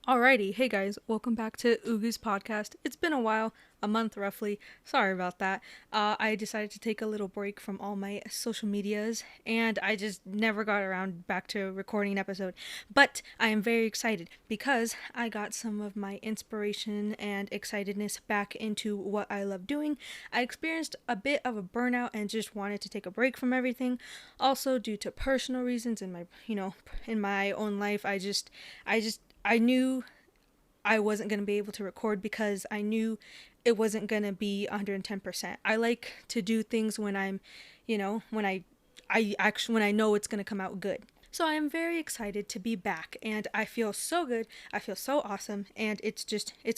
Alrighty, hey guys, welcome back to Ugu's podcast. It's been a while, a month roughly. Sorry about that. I decided to take a little break from all my social medias, and I just never got around back to recording an episode. But I am very excited because I got some of my inspiration and excitedness back into what I love doing. I experienced a bit of a burnout and just wanted to take a break from everything. Also, due to personal reasons in my, in my own life, I knew I wasn't going to be able to record because I knew it wasn't going to be 110%. I like to do things when I'm, when I know it's going to come out good. So I am very excited to be back and I feel so good. I feel so awesome and it's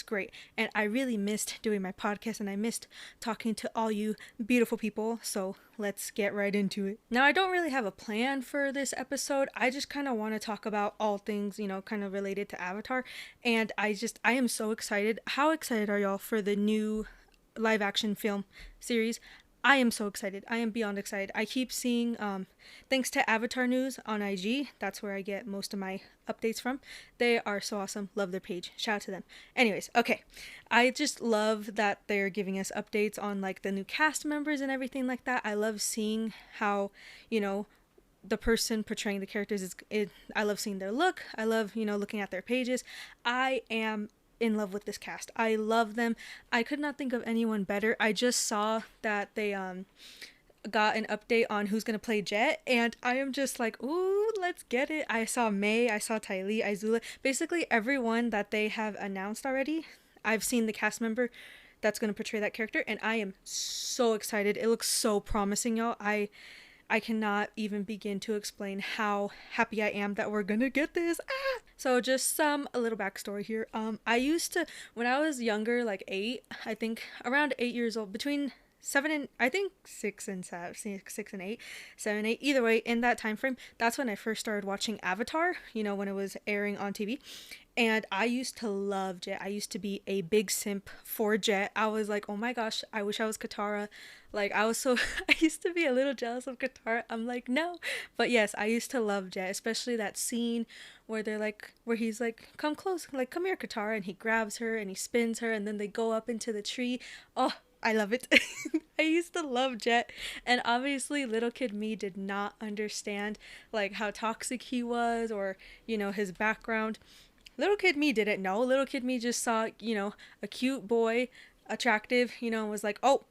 great. And I really missed doing my podcast and I missed talking to all you beautiful people. So let's get right into it. Now, I don't really have a plan for this episode. I just kind of want to talk about all things, kind of related to Avatar. And I am so excited. How excited are y'all for the new live action film series? I am so excited. I am beyond excited. I keep seeing, thanks to Avatar News on IG, that's where I get most of my updates from. They are so awesome. Love their page. Shout out to them. Anyways, okay. I just love that they're giving us updates on like the new cast members and everything like that. I love seeing how, you know, the person portraying the characters I love seeing their look. I love, looking at their pages. I am in love with this cast. I love them. I could not think of anyone better. I just saw that they got an update on who's gonna play Jet, and I am just like, ooh, let's get it. I saw May, I saw Ty Lee, Izula, basically everyone that they have announced already. I've seen the cast member that's gonna portray that character, and I am so excited. It looks so promising, y'all. I cannot even begin to explain how happy I am that we're gonna get this. So just a little backstory here. I used to, when I was younger, like 8, I think around 8 years old, between 7 and I think 6 and 8, 7 8. Either way, in that time frame, that's when I first started watching Avatar. When it was airing on TV, and I used to love Jet. I used to be a big simp for Jet. I was like, oh my gosh, I wish I was Katara. Like, I was so, I used to be a little jealous of Katara. I'm like, no. But yes, I used to love Jet, especially that scene where where he's like, come close, like, come here, Katara. And he grabs her and he spins her and then they go up into the tree. Oh, I love it. I used to love Jet. And obviously, little kid me did not understand, like, how toxic he was or, his background. Little kid me didn't know. Little kid me just saw, a cute boy, attractive, and was like, oh,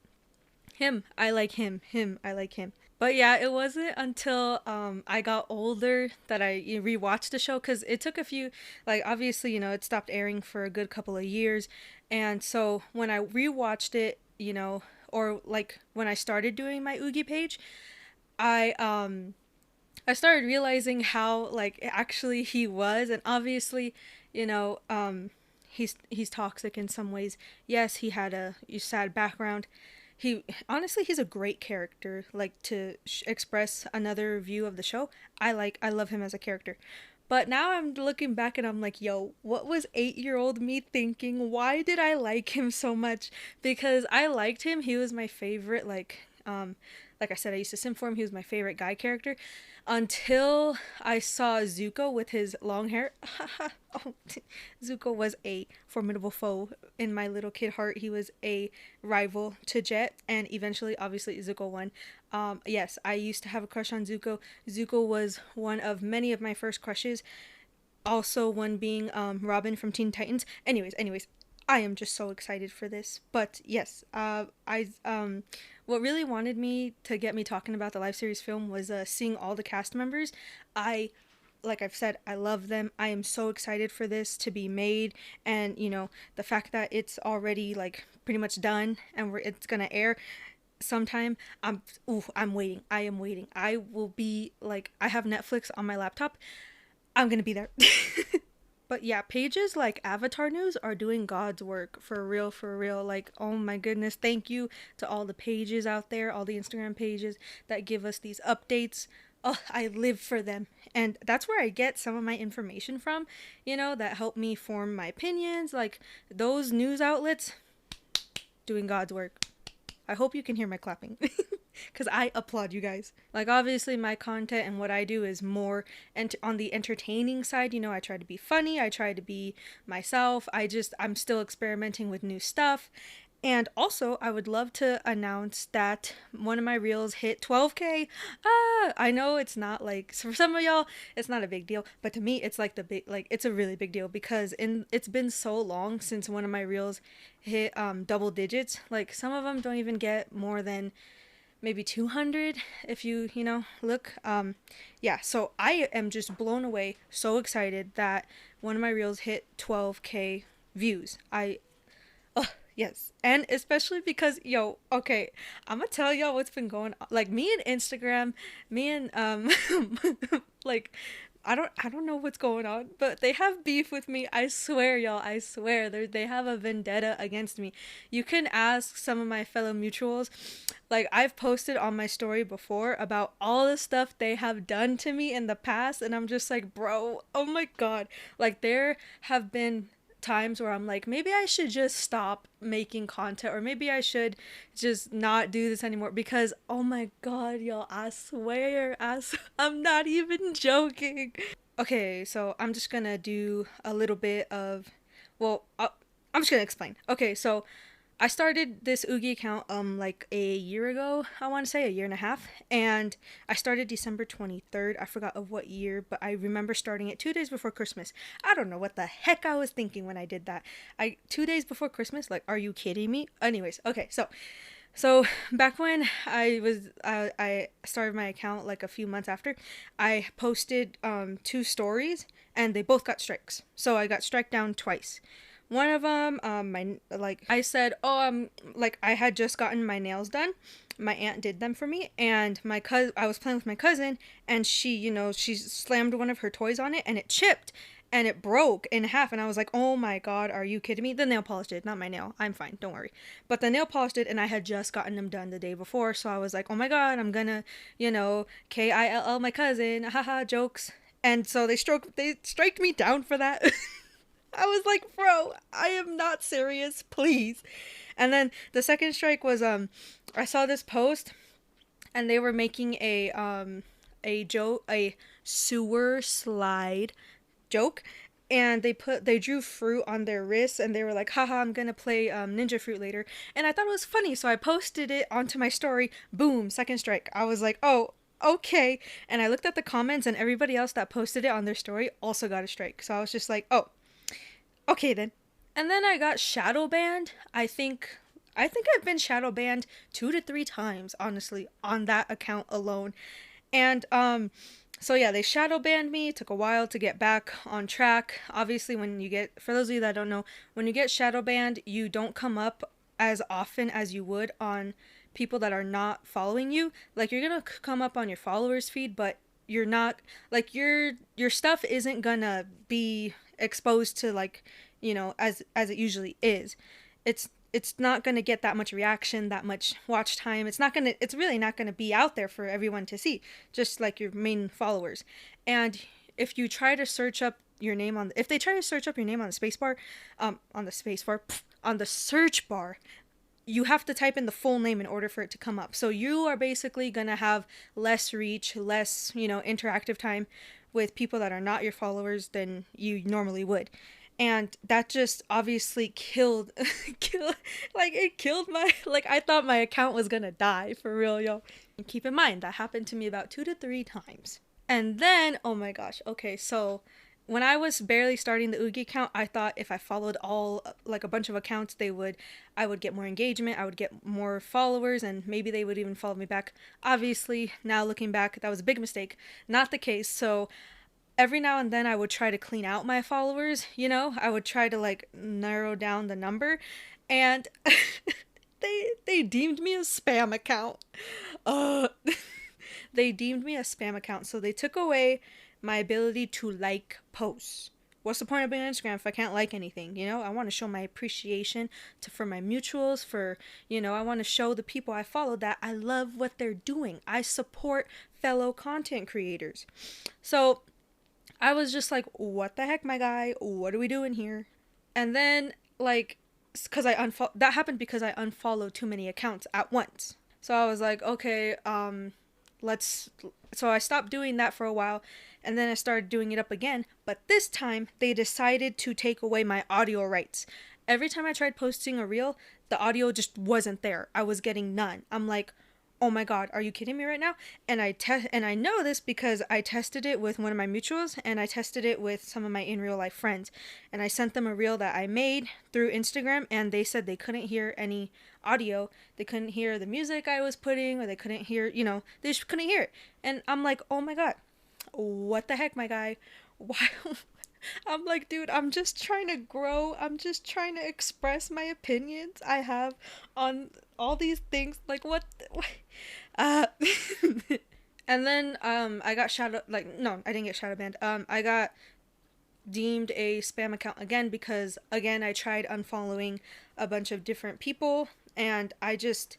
him, I like him. Him, I like him. But yeah, it wasn't until I got older that I rewatched the show because it took a few, like, obviously, it stopped airing for a good couple of years. And so when I rewatched it, or like when I started doing my Oogie page, I started realizing how like actually he was, and obviously, you know, um, he's toxic in some ways. Yes, he had a sad background. He honestly he's a great character. Like to express another view of the show, I love him as a character. But now I'm looking back and I'm like, yo, what was 8 year old me thinking? Why did I like him so much? Because I liked him. He was my favorite, like I said, I used to sim for him. He was my favorite guy character until I saw Zuko with his long hair. Oh, Zuko was a formidable foe in my little kid heart. He was a rival to Jet, and eventually, obviously, Zuko won. Yes, I used to have a crush on Zuko. Zuko was one of many of my first crushes. Also, one being Robin from Teen Titans. Anyways, I am just so excited for this. But yes, what really wanted me to get me talking about the live series film was seeing all the cast members. I like I've said, I love them. I am so excited for this to be made, and the fact that it's already like pretty much done and it's gonna air sometime. I'm waiting. I am waiting. I will be like, I have Netflix on my laptop. I'm gonna be there. But yeah, pages like Avatar News are doing God's work for real, for real. Like, oh my goodness, thank you to all the pages out there, all the Instagram pages that give us these updates. Oh, I live for them. And that's where I get some of my information from, that help me form my opinions. Like, those news outlets doing God's work. I hope you can hear my clapping. because I applaud you guys. Like, obviously, my content and what I do is more on the entertaining side. You know, I try to be funny, I try to be myself. I'm still experimenting with new stuff. And also, I would love to announce that one of my reels hit 12K. I know it's not like, so for some of y'all, it's not a big deal, but to me, it's like it's a really big deal because it's been so long since one of my reels hit double digits. Like, some of them don't even get more than maybe 200 if you look. Yeah, so I am just blown away, so excited that one of my reels hit 12K views. Yes, and especially because, okay, I'm gonna tell y'all what's been going on. Like, me and Instagram, me and like, I don't know what's going on, but they have beef with me. I swear, y'all, I swear, they have a vendetta against me. You can ask some of my fellow mutuals. Like, I've posted on my story before about all the stuff they have done to me in the past, and I'm just like, bro, oh my god. Like, there have been times where I'm like, maybe I should just stop making content, or maybe I should just not do this anymore, because oh my god, y'all, I swear, I'm not even joking. Okay, so I'm just gonna do a little bit of, well, I'm just gonna explain. Okay, so I started this Oogie account like a year ago, I want to say a year and a half, and I started December 23rd. I forgot of what year, but I remember starting it 2 days before Christmas. I don't know what the heck I was thinking when I did that. 2 days before Christmas? Like, are you kidding me? Anyways, okay, so back when I started my account like a few months after, I posted 2 stories and they both got strikes. So I got strike down twice. One of them, I said, like, I had just gotten my nails done. My aunt did them for me, and I was playing with my cousin, and she slammed one of her toys on it, and it chipped, and it broke in half, and I was like, oh my god, are you kidding me? The nail polish did, not my nail. I'm fine, don't worry. But the nail polish did, and I had just gotten them done the day before, so I was like, oh my god, I'm gonna, KILL my cousin, haha, jokes. And so they striked me down for that. I was like, bro, I am not serious, please. And then the second strike was I saw this post and they were making a joke, a sewer slide joke, and they drew fruit on their wrists and they were like, haha, I'm gonna play Ninja Fruit later. And I thought it was funny, so I posted it onto my story. Boom, second strike. I was like, oh, okay. And I looked at the comments and everybody else that posted it on their story also got a strike. So I was just like, oh, okay then. And then I got shadow banned. I think I've been shadow banned 2 to 3 times, honestly, on that account alone. And so yeah, they shadow banned me. It took a while to get back on track. Obviously, for those of you that don't know, when you get shadow banned, you don't come up as often as you would on people that are not following you. Like, you're gonna come up on your followers feed, but you're not, like, your stuff isn't gonna be exposed to, like, as it usually is. It's not going to get that much reaction, that much watch time. It's really not going to be out there for everyone to see, just like your main followers. And if you try to search up your name if they try to search up your name on the search bar, you have to type in the full name in order for it to come up. So you are basically going to have less reach, less, interactive time with people that are not your followers than you normally would. And that just obviously killed I thought my account was gonna die, for real, yo. And keep in mind, that happened to me about 2 to 3 times. And then, oh my gosh, okay, so when I was barely starting the Oogie account, I thought if I followed a bunch of accounts, I would get more engagement, I would get more followers, and maybe they would even follow me back. Obviously, now looking back, that was a big mistake. Not the case. So every now and then I would try to clean out my followers, I would try to narrow down the number, and they deemed me a spam account. They deemed me a spam account, so they took away my ability to like posts. What's the point of being on Instagram if I can't like anything? I want to show my appreciation for my mutuals, I want to show the people I follow that I love what they're doing. I support fellow content creators. So I was just like, what the heck, my guy? What are we doing here? And then, that happened because I unfollowed too many accounts at once. So I was like, okay, let's. So I stopped doing that for a while, and then I started doing it up again. But this time, they decided to take away my audio rights. Every time I tried posting a reel, the audio just wasn't there. I was getting none. I'm like, oh my god, are you kidding me right now? And I know this because I tested it with one of my mutuals, and I tested it with some of my in real life friends, and I sent them a reel that I made through Instagram, and they said they couldn't hear any audio. They couldn't hear the music I was putting, or they couldn't hear, they just couldn't hear it. And I'm like, oh my god, what the heck, my guy? Why? I'm like, dude, I'm just trying to grow. I'm just trying to express my opinions I have on all these things. Like, what? Uh, and then I got shadow. Like, no, I didn't get shadow banned. I got deemed a spam account again because again I tried unfollowing a bunch of different people, and I just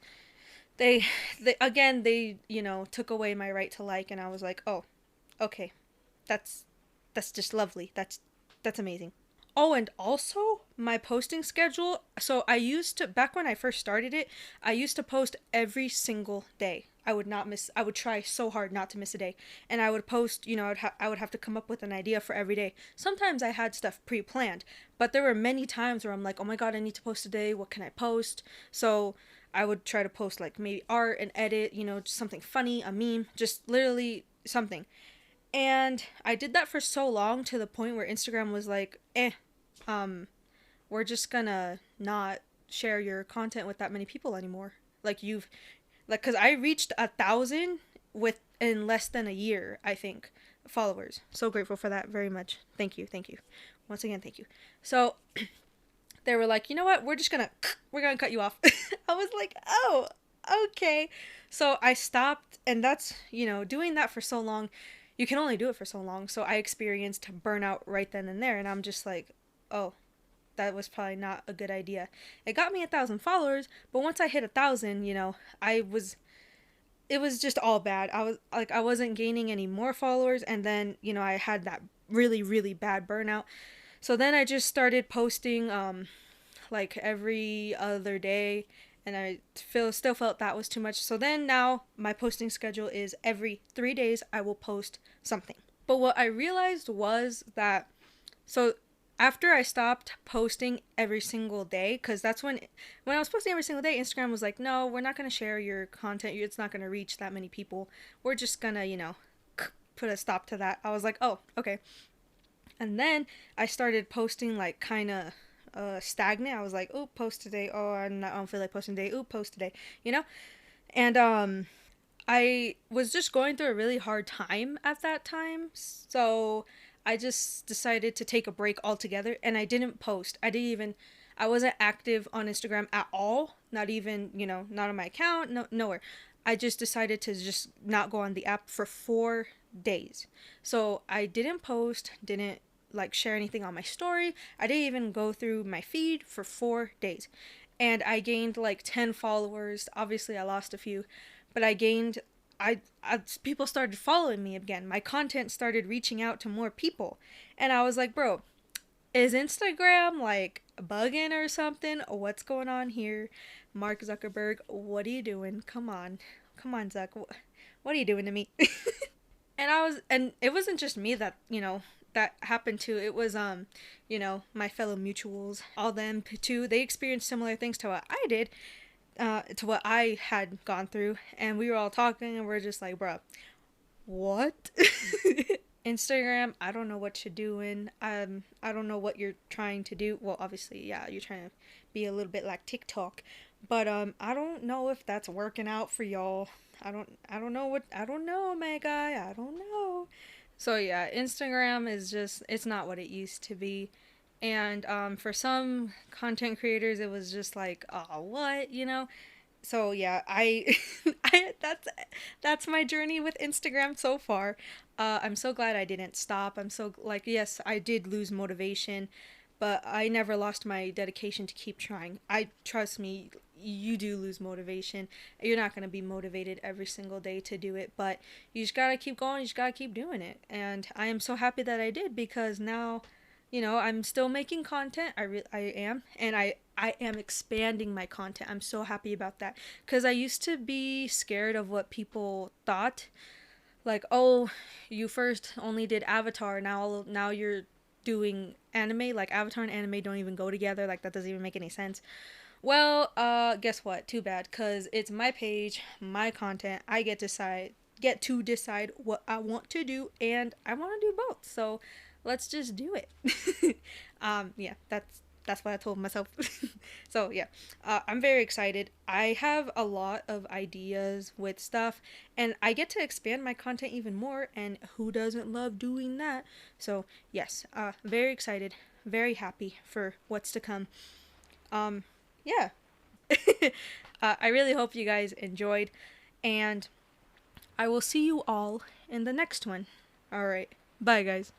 they again they took away my right to like, and I was like, oh, okay, that's that's just lovely. That's amazing. Oh, and also my posting schedule. So I used to, back when I first started it, I used to post every single day. I would not miss, I would try so hard not to miss a day. And I would post, I would have to come up with an idea for every day. Sometimes I had stuff pre planned, but there were many times where I'm like, oh my God, I need to post today. What can I post? So I would try to post like maybe art and edit, just something funny, a meme, just literally something. And I did that for so long to the point where Instagram was like, um, we're just gonna not share your content with that many people anymore. Like cause I reached 1,000 with in less than a year, I think, followers. So grateful for that very much. Thank you. Once again, thank you. So they were like, you know what? We're gonna cut you off. I was like, oh, okay. So I stopped, and that's doing that for so long. You can only do it for so long. So I experienced burnout right then and there, and I'm just like, oh, that was probably not a good idea. It got me 1,000 followers, but once I hit 1,000, I was it was just all bad. I was like, I wasn't gaining any more followers, and then I had that really really bad burnout. So then I just started posting like every other day, and I still felt that was too much. So then now my posting schedule is every 3 days I will post something. But what I realized was that, so after I stopped posting every single day, because that's when I was posting every single day, Instagram was like, no, we're not going to share your content. It's not going to reach that many people. We're just going to put a stop to that. I was like, oh, okay. And then I started posting like kind of stagnant. I was like, oh, post today. Oh, I don't feel like posting today. Oh, post today. And I was just going through a really hard time at that time. So I just decided to take a break altogether, and I didn't post. I wasn't active on Instagram at all. Not even, not on my account, no, nowhere. I just decided to just not go on the app for 4 days. So I didn't post, didn't like share anything on my story. I didn't even go through my feed for 4 days. And I gained like 10 followers. Obviously, I lost a few, but I gained people started following me again. My content started reaching out to more people. And I was like, bro, is Instagram like bugging or something? What's going on here? Mark Zuckerberg, what are you doing? Come on. Come on, Zuck. What are you doing to me? And it wasn't just me that, that happened to. It was, my fellow mutuals, all them too. They experienced similar things to what I did, to what I had gone through. And we were all talking, and we're just like, bruh, what? Instagram, I don't know what you're doing. I don't know what you're trying to do. Well, obviously, yeah, you're trying to be a little bit like TikTok, but I don't know if that's working out for y'all. I don't know, my guy. I don't know. So yeah, Instagram is just, it's not what it used to be. And for some content creators, it was just like, oh, what, So yeah, that's my journey with Instagram so far. I'm so glad I didn't stop. I'm so like, yes, I did lose motivation, but I never lost my dedication to keep trying. I trust me, you do lose motivation. You're not gonna be motivated every single day to do it, but you just gotta keep going. You just gotta keep doing it. And I am so happy that I did, because now, I'm still making content. I am, and I am expanding my content. I'm so happy about that because I used to be scared of what people thought. Like, oh, you first only did Avatar, now you're doing anime. Like Avatar and anime don't even go together. Like that doesn't even make any sense. Well, guess what? Too bad, cause it's my page, my content. I get to decide what I want to do, and I want to do both. So, let's just do it. Yeah, that's what I told myself. So yeah, I'm very excited. I have a lot of ideas with stuff, and I get to expand my content even more. And who doesn't love doing that? So yes, very excited, very happy for what's to come. Um, yeah. I really hope you guys enjoyed, and I will see you all in the next one. All right. Bye, guys.